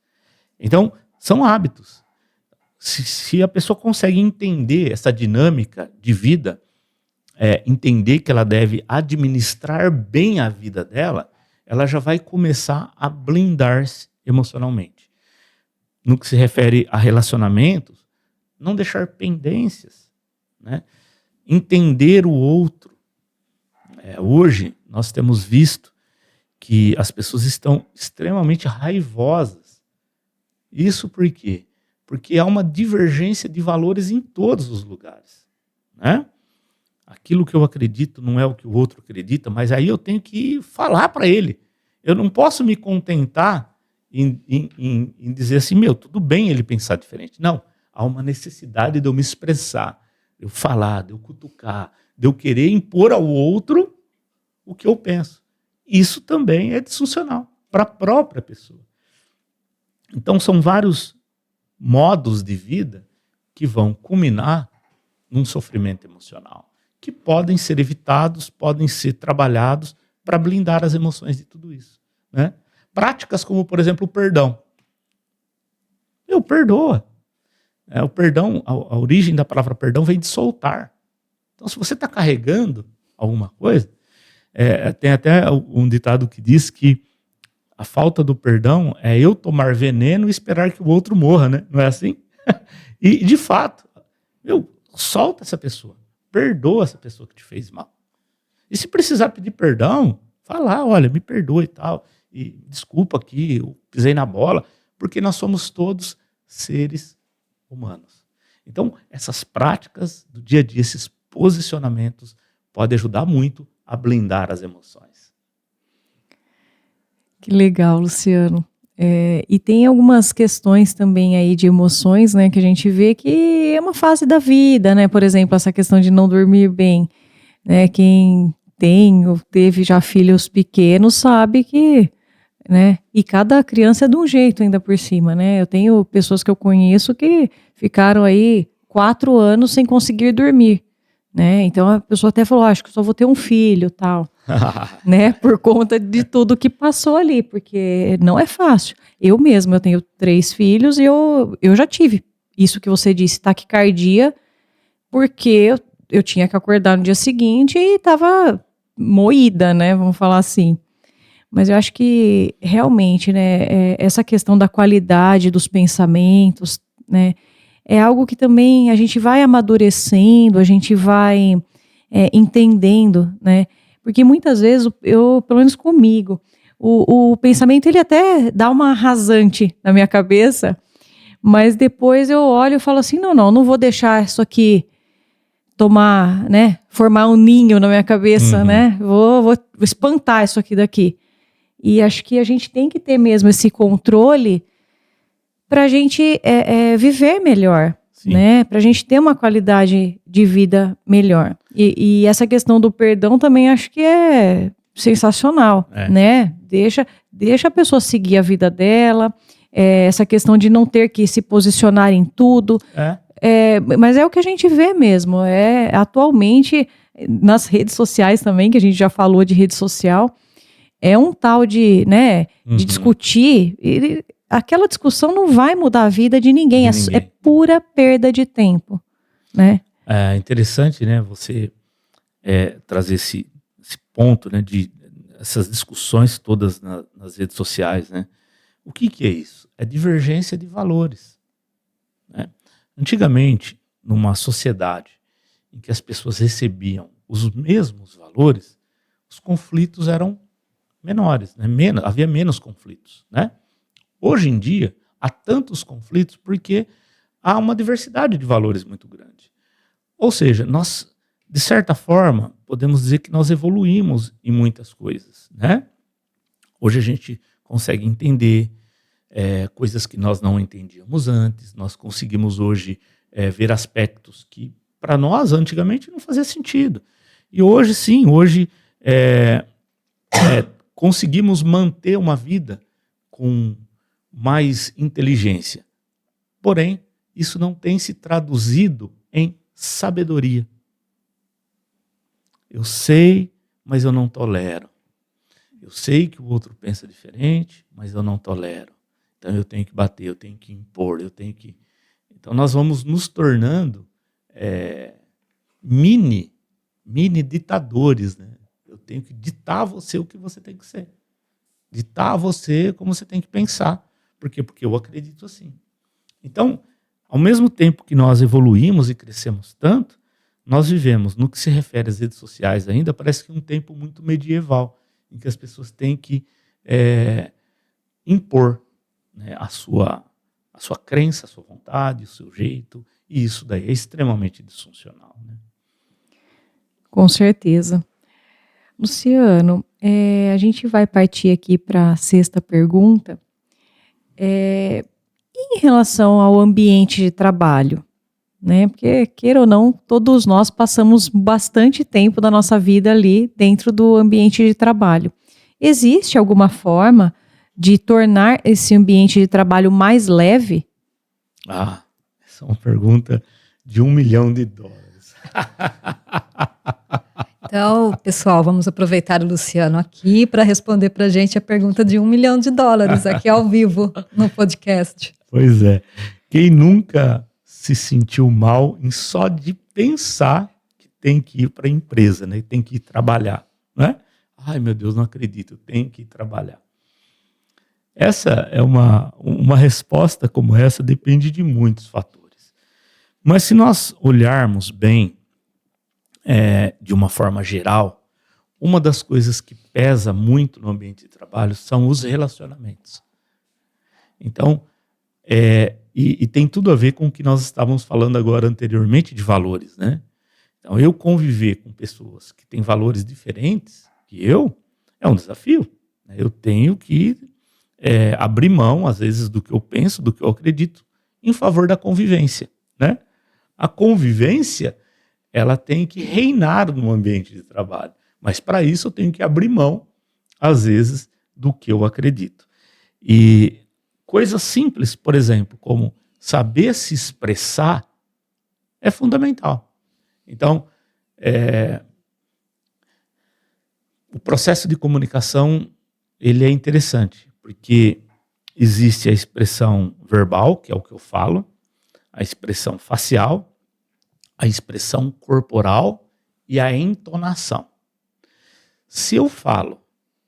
C: Então, são hábitos. Se a pessoa consegue entender essa dinâmica de vida, entender que ela deve administrar bem a vida dela, ela já vai começar a blindar-se emocionalmente. No que se refere a relacionamentos, não deixar pendências, né? Entender o outro. Hoje, nós temos visto que as pessoas estão extremamente raivosas. Isso por quê? Porque há uma divergência de valores em todos os lugares, né? Aquilo que eu acredito não é o que o outro acredita, mas aí eu tenho que falar para ele. Eu não posso me contentar em dizer assim, tudo bem ele pensar diferente. Não, há uma necessidade de eu me expressar, de eu falar, de eu cutucar, de eu querer impor ao outro o que eu penso. Isso também é disfuncional para a própria pessoa. Então são vários modos de vida que vão culminar num sofrimento emocional, que podem ser evitados, podem ser trabalhados para blindar as emoções de tudo isso, né? Práticas como, por exemplo, o perdão. Perdoa. O perdão, a origem da palavra perdão vem de soltar. Então, se você está carregando alguma coisa, tem até um ditado que diz que a falta do perdão é eu tomar veneno e esperar que o outro morra, né? Não é assim? E, de fato, solta essa pessoa. Perdoa essa pessoa que te fez mal. E se precisar pedir perdão, fala, olha, me perdoa e tal. E desculpa aqui, eu pisei na bola, porque nós somos todos seres humanos. Então, essas práticas do dia a dia, esses posicionamentos, podem ajudar muito a blindar as emoções.
B: Que legal, Luciano. E tem algumas questões também aí de emoções, né, que a gente vê que é uma fase da vida, né? Por exemplo, essa questão de não dormir bem, né? Quem tem ou teve já filhos pequenos sabe que, né? E cada criança é de um jeito ainda por cima, né? Eu tenho pessoas que eu conheço que ficaram aí 4 anos sem conseguir dormir, né? Então a pessoa até falou, acho que só vou ter um filho, tal. Né, por conta de tudo que passou ali, porque não é fácil. Eu tenho 3 filhos e eu já tive isso que você disse, taquicardia, porque eu tinha que acordar no dia seguinte e estava moída, né, vamos falar assim. Mas eu acho que realmente, né, essa questão da qualidade dos pensamentos, né, é algo que também a gente vai amadurecendo, a gente vai entendendo, né. Porque muitas vezes, pelo menos comigo, o pensamento ele até dá uma rasante na minha cabeça, mas depois eu olho e falo assim, não vou deixar isso aqui tomar, né, formar um ninho na minha cabeça, né, vou espantar isso aqui daqui. E acho que a gente tem que ter mesmo esse controle para a gente viver melhor. Né, para a gente ter uma qualidade de vida melhor. E essa questão do perdão também acho que é sensacional, né? Deixa a pessoa seguir a vida dela, essa questão de não ter que se posicionar em tudo. Mas é o que a gente vê mesmo. Atualmente, nas redes sociais também, que a gente já falou de rede social, é um tal de, né, de discutir. Aquela discussão não vai mudar a vida de ninguém. É pura perda de tempo, né?
C: É interessante, né, você trazer esse ponto, né, de essas discussões todas nas redes sociais, né? O que é isso? É divergência de valores, né? Antigamente, numa sociedade em que as pessoas recebiam os mesmos valores, os conflitos eram menores, né? Havia menos conflitos, né? Hoje em dia, há tantos conflitos porque há uma diversidade de valores muito grande. Ou seja, nós, de certa forma, podemos dizer que nós evoluímos em muitas coisas, né? Hoje a gente consegue entender coisas que nós não entendíamos antes, nós conseguimos hoje ver aspectos que para nós antigamente não fazia sentido. E hoje sim, conseguimos manter uma vida com mais inteligência. Porém, isso não tem se traduzido em sabedoria. Eu sei, mas eu não tolero. Eu sei que o outro pensa diferente, mas eu não tolero. Então eu tenho que bater, eu tenho que impor, eu tenho que... Então nós vamos nos tornando mini ditadores, né? Eu tenho que ditar a você o que você tem que ser. Ditar a você como você tem que pensar. Por quê? Porque eu acredito assim. Então, ao mesmo tempo que nós evoluímos e crescemos tanto, nós vivemos, no que se refere às redes sociais ainda, parece que um tempo muito medieval, em que as pessoas têm que impor, né, a sua crença, a sua vontade, o seu jeito, e isso daí é extremamente disfuncional, né?
B: Com certeza. Luciano, a gente vai partir aqui para a sexta pergunta. Em relação ao ambiente de trabalho, né? Porque, queira ou não, todos nós passamos bastante tempo da nossa vida ali dentro do ambiente de trabalho. Existe alguma forma de tornar esse ambiente de trabalho mais leve?
C: Essa é uma pergunta de $1 milhão.
A: Então, pessoal, vamos aproveitar o Luciano aqui para responder para a gente a pergunta de $1 milhão aqui ao vivo no podcast.
C: Pois é. Quem nunca se sentiu mal em só de pensar que tem que ir para a empresa, né? Tem que ir trabalhar, né? Ai, meu Deus, não acredito, eu tenho que ir trabalhar. Essa é uma resposta como essa depende de muitos fatores. Mas se nós olharmos bem, de uma forma geral, uma das coisas que pesa muito no ambiente de trabalho são os relacionamentos. Então, e tem tudo a ver com o que nós estávamos falando agora anteriormente de valores, né? Então, eu conviver com pessoas que têm valores diferentes que eu, é um desafio, né? Eu tenho que abrir mão, às vezes, do que eu penso, do que eu acredito, em favor da convivência, né? A convivência, ela tem que reinar no ambiente de trabalho. Mas para isso eu tenho que abrir mão, às vezes, do que eu acredito. E coisas simples, por exemplo, como saber se expressar, é fundamental. Então, o processo de comunicação, ele é interessante, porque existe a expressão verbal, que é o que eu falo, a expressão facial, a expressão corporal e a entonação. Se eu falo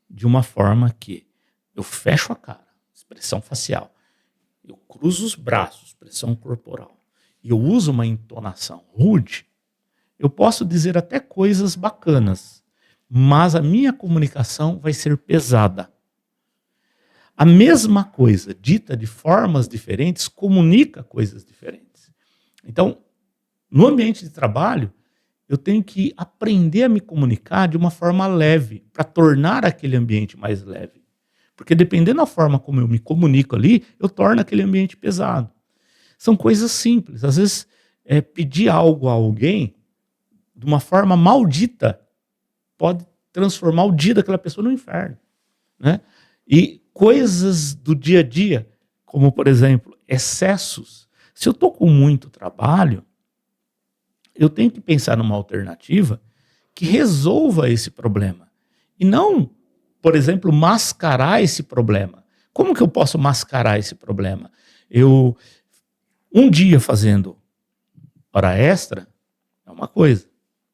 C: de uma forma que eu fecho a cara, expressão facial, eu cruzo os braços, expressão corporal, e eu uso uma entonação rude, eu posso dizer até coisas bacanas, mas a minha comunicação vai ser pesada. A mesma coisa, dita de formas diferentes, comunica coisas diferentes. Então, no ambiente de trabalho, eu tenho que aprender a me comunicar de uma forma leve, para tornar aquele ambiente mais leve. Porque dependendo da forma como eu me comunico ali, eu torno aquele ambiente pesado. São coisas simples. Às vezes, pedir algo a alguém de uma forma maldita pode transformar o dia daquela pessoa no inferno, né? E coisas do dia a dia, como, por exemplo, excessos. Se eu estou com muito trabalho, eu tenho que pensar numa alternativa que resolva esse problema. E não, por exemplo, mascarar esse problema. Como que eu posso mascarar esse problema? Um dia fazendo hora extra é uma coisa,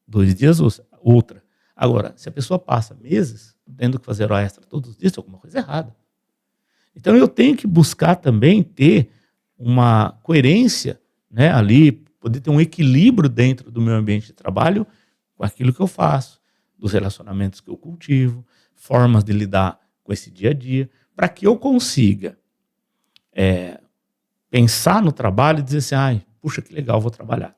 C: 2 dias outra. Agora, se a pessoa passa meses tendo que fazer hora extra todos os dias, tem alguma coisa errada. Então eu tenho que buscar também ter uma coerência, né, ali, poder ter um equilíbrio dentro do meu ambiente de trabalho com aquilo que eu faço, dos relacionamentos que eu cultivo, formas de lidar com esse dia a dia, para que eu consiga pensar no trabalho e dizer assim, ai, puxa, que legal, vou trabalhar.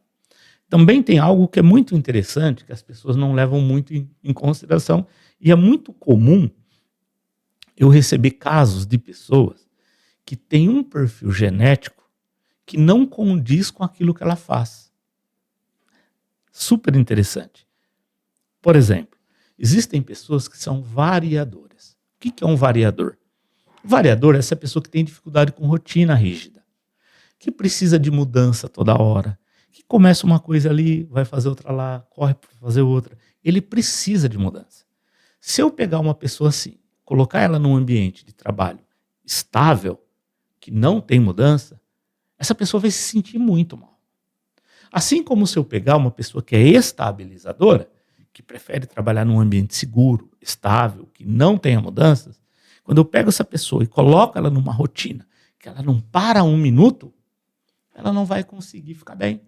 C: Também tem algo que é muito interessante, que as pessoas não levam muito em consideração, e é muito comum eu receber casos de pessoas que têm um perfil genético que não condiz com aquilo que ela faz. Super interessante. Por exemplo, existem pessoas que são variadoras. O que é um variador? O variador é essa pessoa que tem dificuldade com rotina rígida, que precisa de mudança toda hora, que começa uma coisa ali, vai fazer outra lá, corre para fazer outra. Ele precisa de mudança. Se eu pegar uma pessoa assim, colocar ela num ambiente de trabalho estável, que não tem mudança, essa pessoa vai se sentir muito mal. Assim como se eu pegar uma pessoa que é estabilizadora, que prefere trabalhar num ambiente seguro, estável, que não tenha mudanças, quando eu pego essa pessoa e coloco ela numa rotina que ela não para um minuto, ela não vai conseguir ficar bem.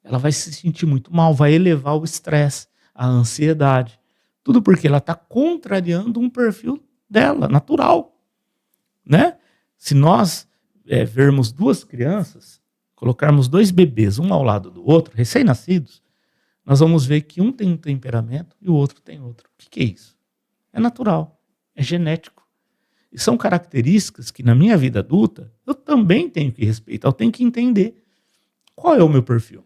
C: Ela vai se sentir muito mal, vai elevar o estresse, a ansiedade. Tudo porque ela está contrariando um perfil dela, natural. Né? Se nós vermos duas crianças, colocarmos dois bebês, um ao lado do outro, recém-nascidos, nós vamos ver que um tem um temperamento e o outro tem outro. O que é isso? É natural, é genético. E são características que na minha vida adulta eu também tenho que respeitar, eu tenho que entender qual é o meu perfil.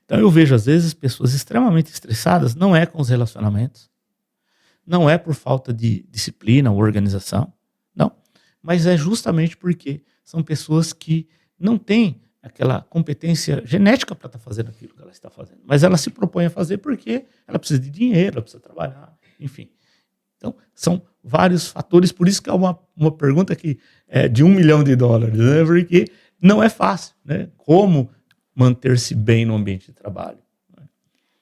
C: Então eu vejo às vezes pessoas extremamente estressadas, não é com os relacionamentos, não é por falta de disciplina ou organização, não, mas é justamente porque são pessoas que não têm aquela competência genética para estar fazendo aquilo que ela está fazendo, mas ela se propõe a fazer porque ela precisa de dinheiro, ela precisa trabalhar, enfim. Então, são vários fatores, por isso que é uma pergunta que é de $1 milhão, né? Porque não é fácil, né? Como manter-se bem no ambiente de trabalho.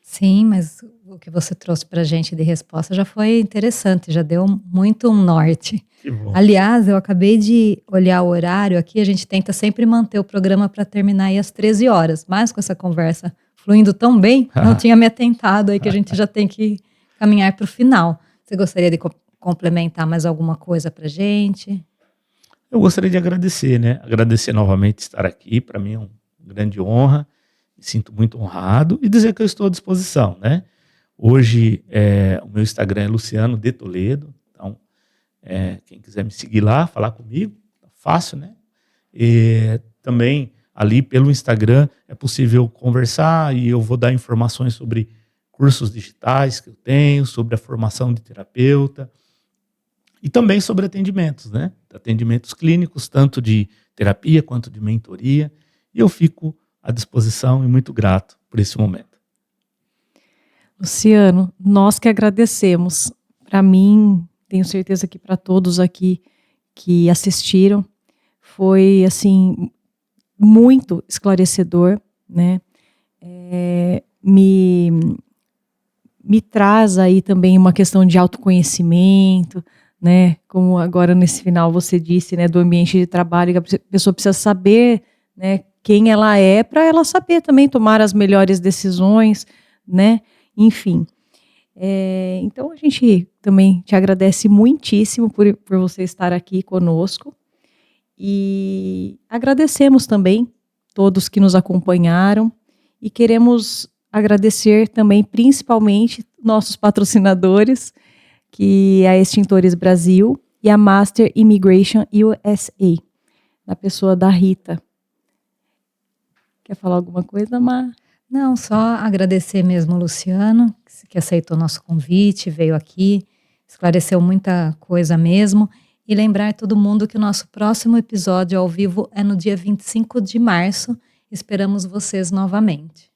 A: Sim, mas o que você trouxe para a gente de resposta já foi interessante, já deu muito um norte.
C: Que bom.
A: Aliás, eu acabei de olhar o horário aqui, a gente tenta sempre manter o programa para terminar aí às 13 horas, mas com essa conversa fluindo tão bem, não tinha me atentado aí que a gente já tem que caminhar para o final. Você gostaria de complementar mais alguma coisa para a gente?
C: Eu gostaria de agradecer, né? Agradecer novamente estar aqui, para mim é uma grande honra, me sinto muito honrado e dizer que eu estou à disposição, né? Hoje o meu Instagram é Luciano de Toledo, então quem quiser me seguir lá, falar comigo, tá fácil, né? E também ali pelo Instagram é possível conversar e eu vou dar informações sobre cursos digitais que eu tenho, sobre a formação de terapeuta e também sobre atendimentos, né? Atendimentos clínicos, tanto de terapia quanto de mentoria. E eu fico à disposição e muito grato por esse momento.
B: Luciano, nós que agradecemos. Para mim, tenho certeza que para todos aqui que assistiram, foi assim muito esclarecedor, né? Me traz aí também uma questão de autoconhecimento, né? Como agora nesse final você disse, né? Do ambiente de trabalho, que a pessoa precisa saber, né? Quem ela é, para ela saber também tomar as melhores decisões, né? Enfim. Então a gente também te agradece muitíssimo por você estar aqui conosco e agradecemos também todos que nos acompanharam e queremos agradecer também principalmente nossos patrocinadores, que é a Extintores Brasil e a Master Immigration USA, na pessoa da Rita. Quer falar alguma coisa, Mar?
A: Não, só agradecer mesmo o Luciano, que aceitou nosso convite, veio aqui, esclareceu muita coisa mesmo, e lembrar todo mundo que o nosso próximo episódio ao vivo é no dia 25 de março. Esperamos vocês novamente.